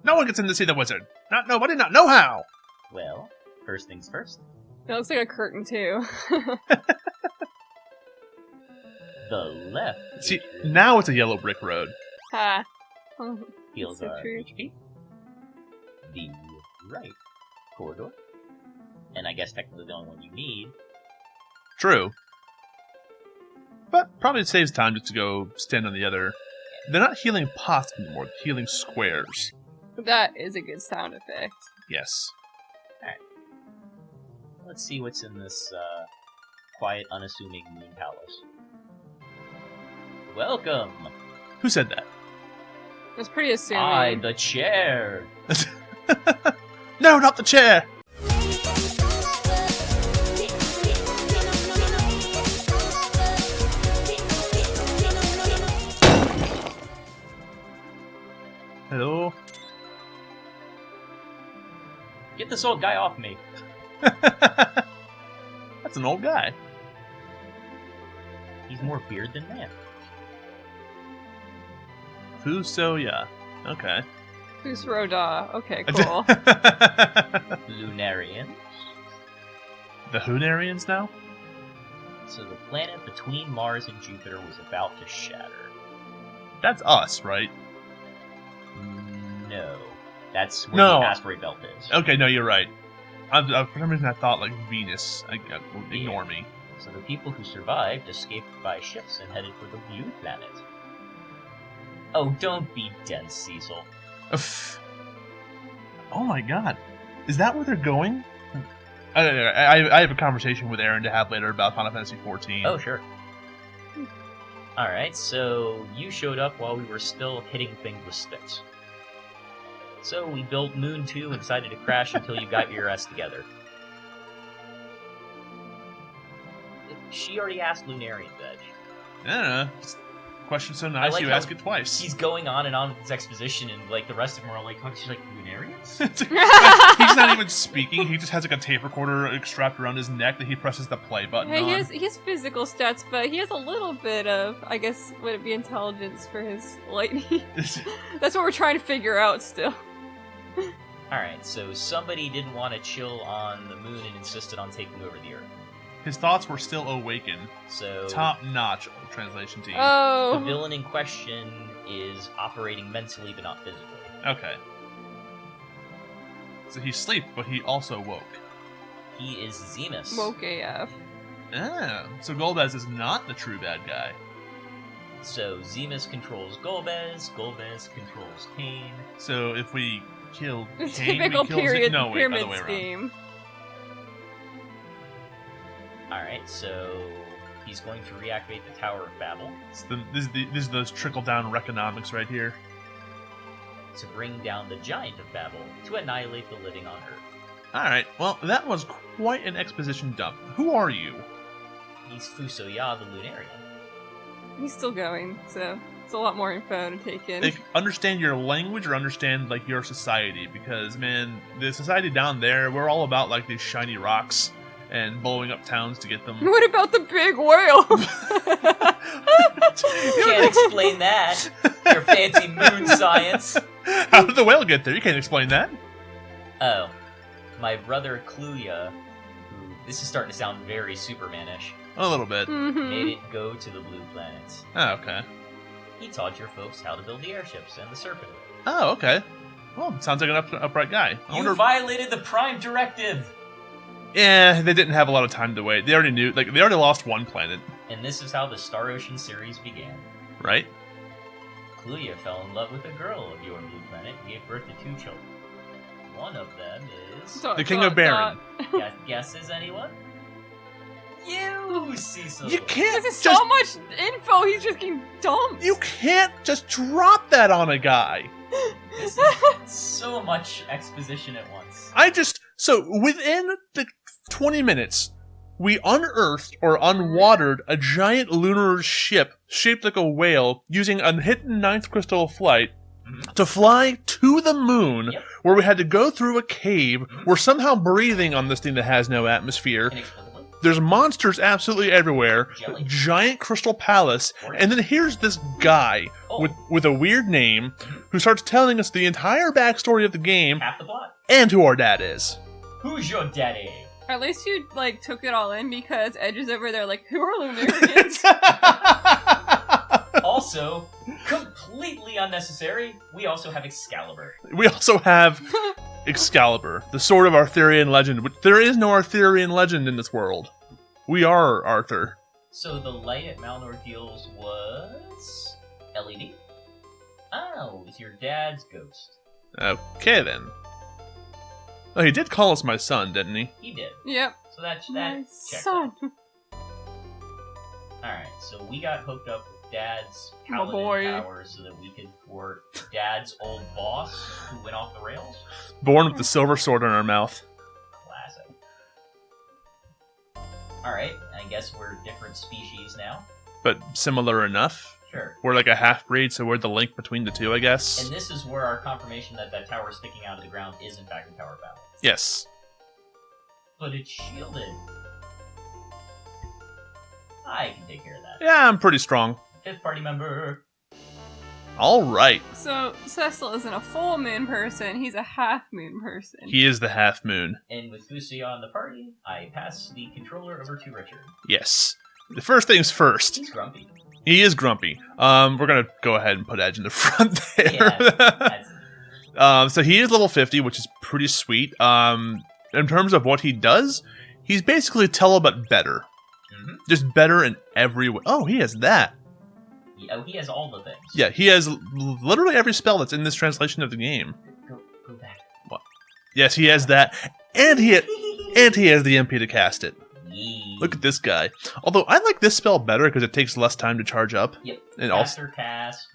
No one gets in to see the wizard. Not nobody, not no how. Well, first things first. That looks like a curtain, too. The left See, now it's a yellow brick road. Ha. Oh, heals so our true. HP. The right corridor. And I guess technically the only one you need. True. But probably saves time just to go stand on the other. They're not healing pots anymore, they're healing squares. That is a good sound effect. Yes. Let's see what's in this quiet, unassuming moon palace. Welcome! Who said that? That's pretty assuming. I, the chair! No, not the chair! Hello? Get this old guy off me! That's an old guy. He's more beard than man. Fusoya. Okay. Who's Roda? Okay, cool. Lunarian. The Hunarians now? So the planet between Mars and Jupiter was about to shatter. That's us, right? No. That's where No. the asteroid belt is. Okay, no, you're right. For some reason I thought, like, Venus. Ignore me. So the people who survived escaped by ships and headed for the blue planet. Oh, don't be dense, Cecil. Oh my god. Is that where they're going? I have a conversation with Erin to have later about Final Fantasy XIV. Oh, sure. Alright, so you showed up while we were still hitting things with sticks. So we built Moon 2 and decided to crash until you got your S together. She already asked Lunarian Veg. I don't know. Question so nice, like you how ask it twice. He's going on and on with this exposition, and like the rest of them are all like, "She's like Lunarians." He's not even speaking. He just has like a tape recorder strapped around his neck that he presses the play button Hey, on. he has physical stats, but he has a little bit of, I guess, would it be intelligence for his lightning? That's what we're trying to figure out still. Alright, so somebody didn't want to chill on the moon and insisted on taking over the Earth. His thoughts were still awakened. So Top notch translation team. the Oh. villain in question is operating mentally but not physically. Okay. So he sleep, but he also woke. He is Zemus. Woke AF. Ah, so Golbez is not the true bad guy. So Zemus controls Golbez, Golbez controls Cain. So if we kill The Cain, typical we kill period no, wait, pyramid other way around. scheme. Alright, so he's going to reactivate the Tower of Babel This is those trickle-down economics right here. to bring down the Giant of Babel to annihilate the living on Earth. Alright, well, that was quite an exposition dump. Who are you? He's Fusoya the Lunarian. He's still going, so it's a lot more info to take in. Like, understand your language or understand, like, your society, because, man, the society down there, we're all about, like, these shiny rocks and blowing up towns to get them. What about the big whale? Can't explain that. Your fancy moon science. How did the whale get there? You can't explain that. Oh, my brother Kluya, who this is starting to sound very Superman-ish, A little bit. Mhm. made it go to the blue planet. Oh, okay. He taught your folks how to build the airships and the Serpent. Oh, okay. Well, sounds like an upright guy. I You wonder. violated the Prime Directive! Yeah, they didn't have a lot of time to wait. They already knew. Like, they already lost one planet, And this is how the Star Ocean series began. right? Kluya fell in love with a girl of your blue planet and gave birth to 2 children. One of them is... Dot, The King dot, of Baron. dot. Guesses, anyone? You, Cecil! You can't This is just. so much info, he's just getting dumped. You can't just drop that on a guy. This is so much exposition at once. So within the 20 minutes, we unearthed or unwatered a giant lunar ship shaped like a whale using a hidden ninth crystal of flight to fly to the moon, Yep. where we had to go through a cave. We're somehow breathing on this thing that has no atmosphere. Inexplicably. There's monsters absolutely everywhere. Jelly. Giant crystal palace. And then here's this guy with a weird name who starts telling us the entire backstory of the game Half the plot. and who our dad is. Who's your daddy? At least you, like, took it all in because Edge is over there like, who are Lunarians? Also, completely unnecessary, we also have Excalibur. We also have Excalibur, the sword of Arthurian legend. But there is no Arthurian legend in this world. We are Arthur. So the light at Malnor Deals was... LED? Oh, it's your dad's ghost. Okay, then. Oh, he did call us my son, didn't he? He did. Yep. So that My checks son. out. Alright, so we got hooked up with Dad's My paladin boy. powers so that we could thwart Dad's old boss who went off the rails. Born with the silver sword in our mouth. Classic. Alright, I guess we're different species now. But similar enough. Sure. We're like a half-breed, so we're the link between the two, I guess. And this is where our confirmation that that tower sticking out of the ground is in fact a Tower of Babel. Yes. But it's shielded. I can take care of that. Yeah, I'm pretty strong. Fifth party member. Alright. So, Cecil isn't a full moon person, he's a half moon person. He is the half-moon. And with Fusia in the party, I pass the controller over to Richard. Yes. The first things first. He's grumpy. He is grumpy. We're gonna go ahead and put Edge in the front there. Yeah, that's So he is level 50, which is pretty sweet. In terms of what he does, he's basically Telebut better. Mhm. Just better in every way. Oh, he has that. Oh, he has all the things. Yeah, he has literally every spell that's in this translation of the game. Go back. Yes, he has that, and he has the MP to cast it. Yee. Look at this guy. Although I like this spell better because it takes less time to charge up, Yep. and also Faster cast.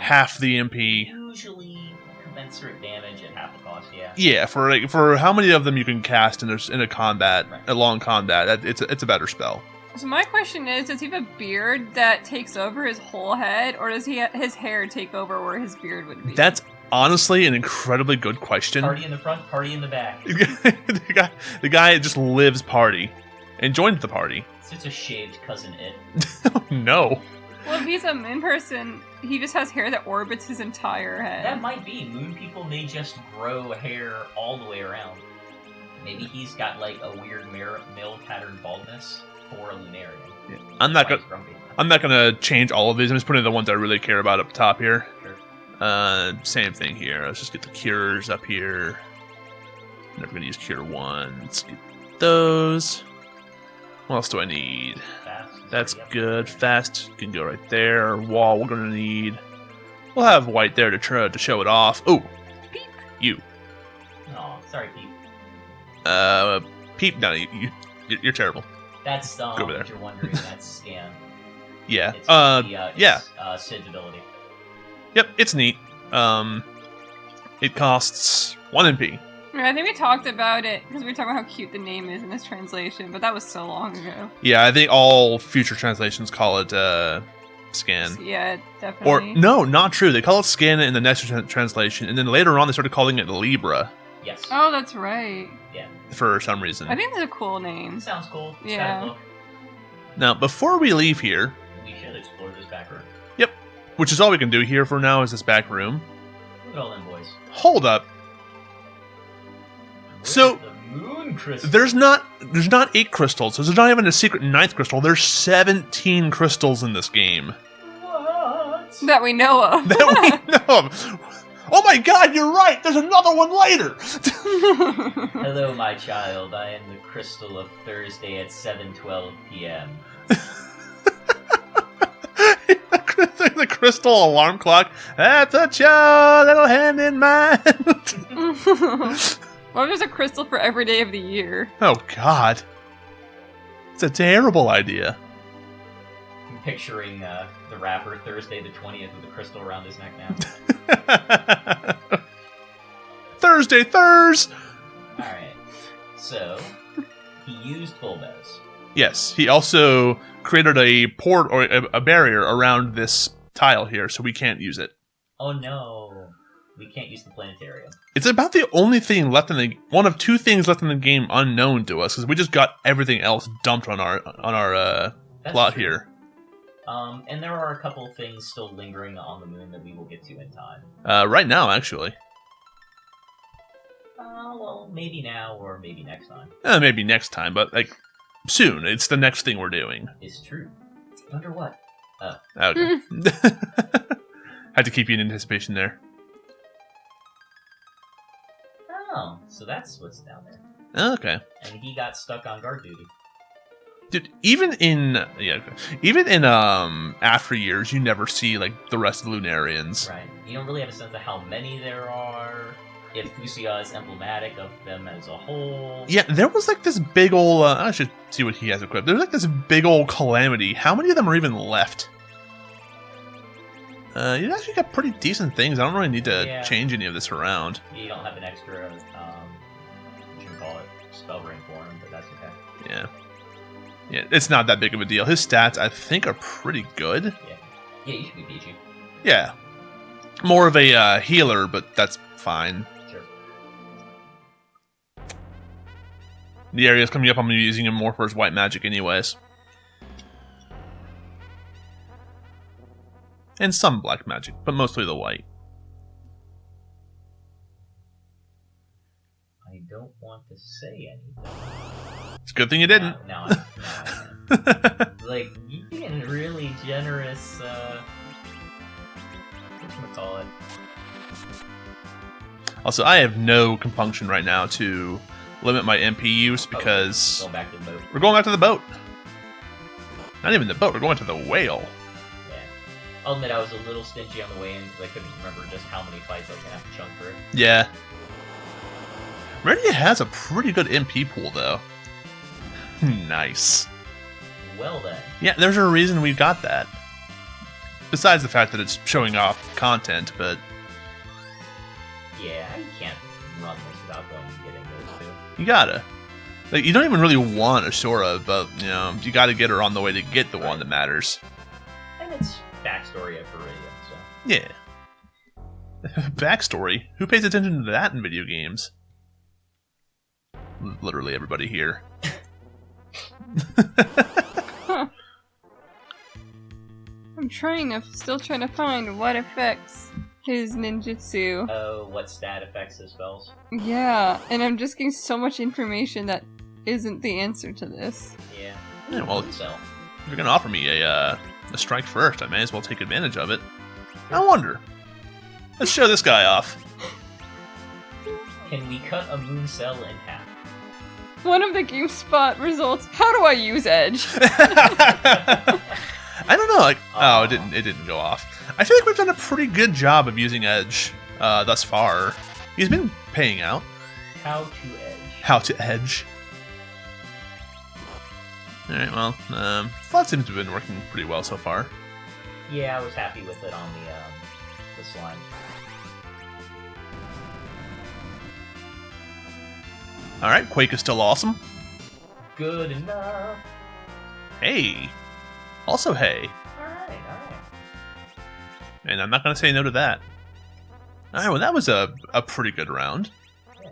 half the MP. Usually commensurate damage at half the cost. Yeah. Yeah, for how many of them you can cast in a combat, Right. a long combat, it's a better spell. So my question is, does he have a beard that takes over his whole head, or does his hair take over where his beard would be? That's honestly an incredibly good question. Party in the front, party in the back. the guy just lives party and joined the party. It's a shaved cousin it. Oh, no. Well, if he's a moon person, he just has hair that orbits his entire head. That might be. Moon people may just grow hair all the way around. Maybe he's got like a weird male pattern baldness for a Lunarian. Yeah. I'm not That's why he's grumpy. gonna change all of these. I'm just putting the ones I really care about up top here. Sure. Same thing here. Let's just get the cures up here. Never gonna use cure 1. Let's get those. What else do I need? Fast. That's Yep. good. Fast can go right there. Wall we're gonna need. We'll have white there to show it off. Oh, Peep. you. Aw, sorry, Pete. Peep. No, you're terrible. That's Go over there. if you're wondering, that's Scan. Yeah. It's Yeah. Sid's ability. Yep. It's neat. It costs 1 MP. I think we talked about it because we were talking about how cute the name is in this translation, but that was so long ago. Yeah, I think all future translations call it scan. Yeah, Or definitely. no, not true. They call it scan in the next translation, and then later on they started calling it Libra Yes. Oh, that's right. Yeah. for some reason. I think that's a cool name. Sounds cool. It's Yeah. got a look. Now, before we leave here, We should explore this back room. which is all we can do here for now, is this back room. Look at all them boys. Hold up. So, Where's the moon crystal. There's not 8 crystals. So there's not even a secret 9th crystal. There's 17 crystals in this game What? That we know of. that we know of. Oh my God, you're right. There's another one later. Hello, my child. I am the crystal of Thursday at 7:12 p.m. The crystal alarm clock. That's a child, little hand in mine. What if there's a crystal for every day of the year? Oh God, it's a terrible idea. I'm picturing the rapper Thursday the 20th with a crystal around his neck now. Thursday, Thurs. Alright. So, he used full bows. Yes, he also created a port or a barrier around this tile here, so we can't use it. Oh no. We can't use the planetarium. It's about the only thing left in the one of two things left in the game unknown to us, because we just got everything else dumped on our plot true. here. And there are a couple things still lingering on the moon that we will get to in time. Right now, actually. Well, maybe now or maybe next time. Maybe next time, but like soon. It's the next thing we're doing. It's true. Wonder what? Okay. Had to keep you in anticipation there. Oh, so that's what's down there. Okay. And he got stuck on guard duty. Dude, even in after years, you never see like the rest of the Lunarians. Right. You don't really have a sense of how many there are. If Fusia is emblematic of them as a whole. Yeah, there was like this big old. I should see what he has equipped. There's like this big old calamity. How many of them are even left? You actually got pretty decent things. I don't really need to change any of this around. You don't have an extra, what you can call it, spell ring for him, but that's okay. Yeah. Yeah, it's not that big of a deal. His stats, I think, are pretty good. Yeah, you should be peachy. Yeah. More of a healer, but that's fine. Sure. The area's coming up, I'm going to be using him more for his white magic anyways. And some black magic, but mostly the white. I don't want to say anything. It's a good thing you didn't. No, I like, you being really generous, whatchamacallit. Also, I have no compunction right now to limit my MP use because Going back to the boat. we're going back to the boat. Not even the boat, we're going to the whale. Yeah. I'll admit I was a little stingy on the way in because I couldn't remember just how many fights I was going to have to chunk through. Yeah. Renia has a pretty good MP pool, though. Nice. Well then. Yeah, there's a reason we got that. Besides the fact that it's showing off content, but... Yeah, I can't run this without going and getting those two. You gotta. Like, you don't even really want Ashura, but, you know, you gotta get her on the way to get the one that matters. And it's backstory of Viridian, so... Yeah. Backstory? Who pays attention to that in video games? Literally everybody here. Huh. I'm still trying to find what affects his ninjutsu. Oh, what stat affects his spells? Yeah, and I'm just getting so much information that isn't the answer to this. Yeah. Yeah, well, So, if you're gonna offer me a strike first, I may as well take advantage of it. I wonder. Let's show this guy off. can we cut a moon cell in half? One of the GameSpot results. How do I use Edge? I don't know. Like, oh, it didn't go off. I feel like we've done a pretty good job of using Edge thus far. He's been paying out. How to edge. How to Edge. All right. Well, Flood seems to have been working pretty well so far. Yeah, I was happy with it on the slime. All right. Quake is still awesome. Good enough. Hey. Also, hey. Alright. And I'm not going to say no to that. Alright, well, that was a pretty good round. Yeah.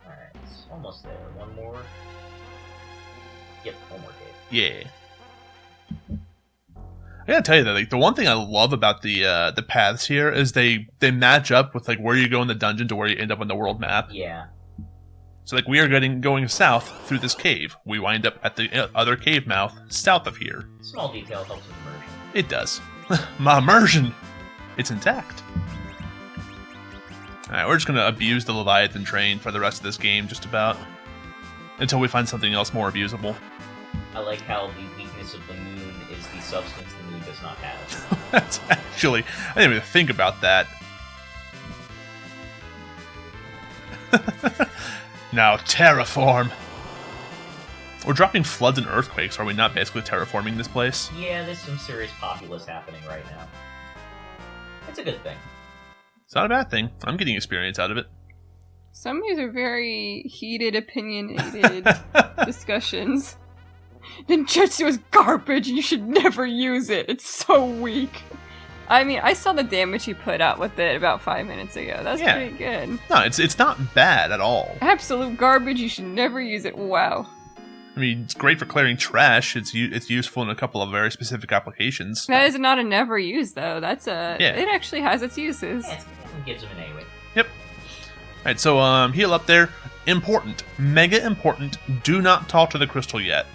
Alright, it's almost there. One more. Yep, one more cave. Yeah. I gotta tell you that, like, the one thing I love about the paths here is they match up with like where you go in the dungeon to where you end up on the world map. Yeah. So like we are going south through this cave. We wind up at the other cave mouth south of here. Small detail helps with immersion. It does. My immersion, it's intact. All right, we're just gonna abuse the Leviathan train for the rest of this game, just about, until we find something else more abusable. I like how the weakness of the moon is the substance the moon does not have. That's actually, I didn't even think about that. Now terraform. We're dropping floods and earthquakes. Are we not basically terraforming this place? Yeah, there's some serious populace happening right now. It's a good thing. It's not a bad thing. I'm getting experience out of it. Some of these are very heated, opinionated discussions. Ninjutsu is garbage. You should never use it. It's so weak. I mean, I saw the damage he put out with it about 5 minutes ago. That's pretty good. No, it's not bad at all. Absolute garbage. You should never use it. Wow. I mean, it's great for clearing trash. It's useful in a couple of very specific applications. That is not a never use, though. That's a... Yeah. It actually has its uses. Yeah, it gives him an anyway. Yep. Alright, so heal up there. Important. Mega important. Do not talk to the crystal yet.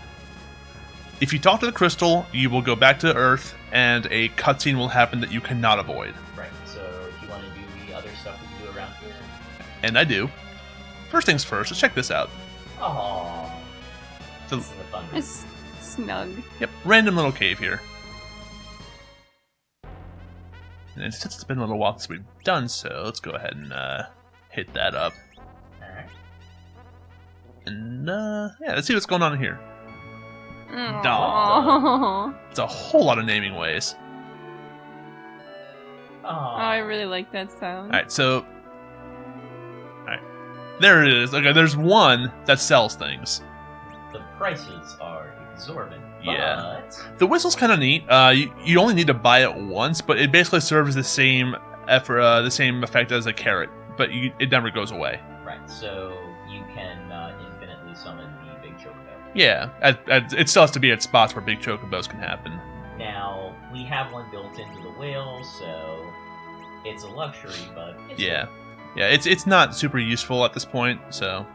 If you talk to the crystal, you will go back to Earth, and a cutscene will happen that you cannot avoid. Right, so if you want to do the other stuff we can do around here... And I do. First things first, let's check this out. Aww. So, This is the fun room. It's snug. yep, random little cave here. And since it's been a little while since we've done so, let's go ahead and hit that up. Alright. And yeah, let's see what's going on here. Aww. It's a whole lot of naming ways. Oh, I really like that sound. Alright, so... Alright. There it is. Okay, there's one that sells things. The prices are exorbitant. Yeah. But... The whistle's kind of neat. You only need to buy it once, but it basically serves the same effect as a carrot, but it never goes away. Right, so you can infinitely summon the big chocobo. Yeah, it still has to be at spots where big chocobos can happen. Now, we have one built into the whale, so it's a luxury, but it's Yeah. Yeah, it's not super useful at this point, so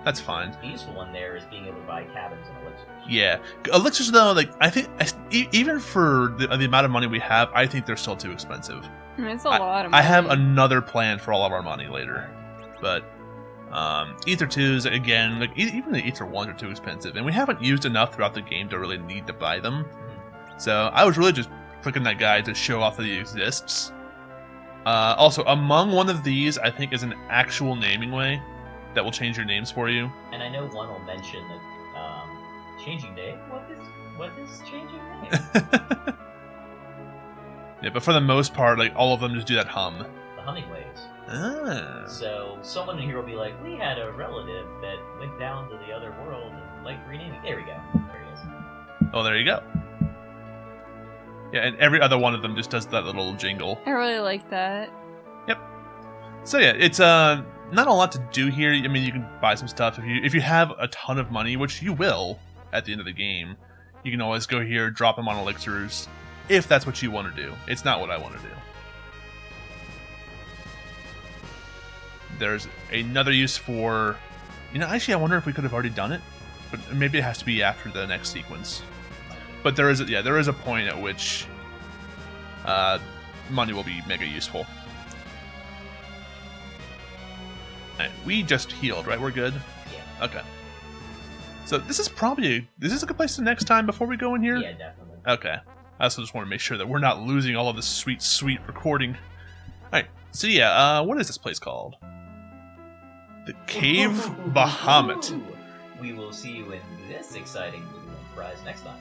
that's fine. The useful one there is being able to buy cabins and elixirs. Yeah, elixirs though, like I think even for the amount of money we have, I think they're still too expensive. It's a lot of money. I have another plan for all of our money later, but Ether 2s again, like even the Ether 1s are too expensive, and we haven't used enough throughout the game to really need to buy them. So I was really just clicking that guy to show off that he exists. Also, among one of these, I think, is an actual naming way that will change your names for you. And I know one will mention that changing name. What is changing name? Yeah, but for the most part, like all of them just do that hum. The humming waves. Ah. So someone in here will be like, "We had a relative that went down to the other world and liked renaming." There we go. There he is. Oh, there you go. Yeah, and every other one of them just does that little jingle. I really like that. Yep. So yeah, it's not a lot to do here. I mean, you can buy some stuff if you have a ton of money, which you will at the end of the game. You can always go here, drop them on elixirs, if that's what you want to do. It's not what I want to do. There's another use for, actually I wonder if we could have already done it, but maybe it has to be after the next sequence. But there is a point at which money will be mega useful. Alright, we just healed, right? We're good? Yeah. Okay. So this is a good place to next time before we go in here? Yeah, definitely. Okay. I also just want to make sure that we're not losing all of this sweet, sweet recording. Alright, so yeah, what is this place called? The Cave Bahamut. We will see you in this exciting little prize next time.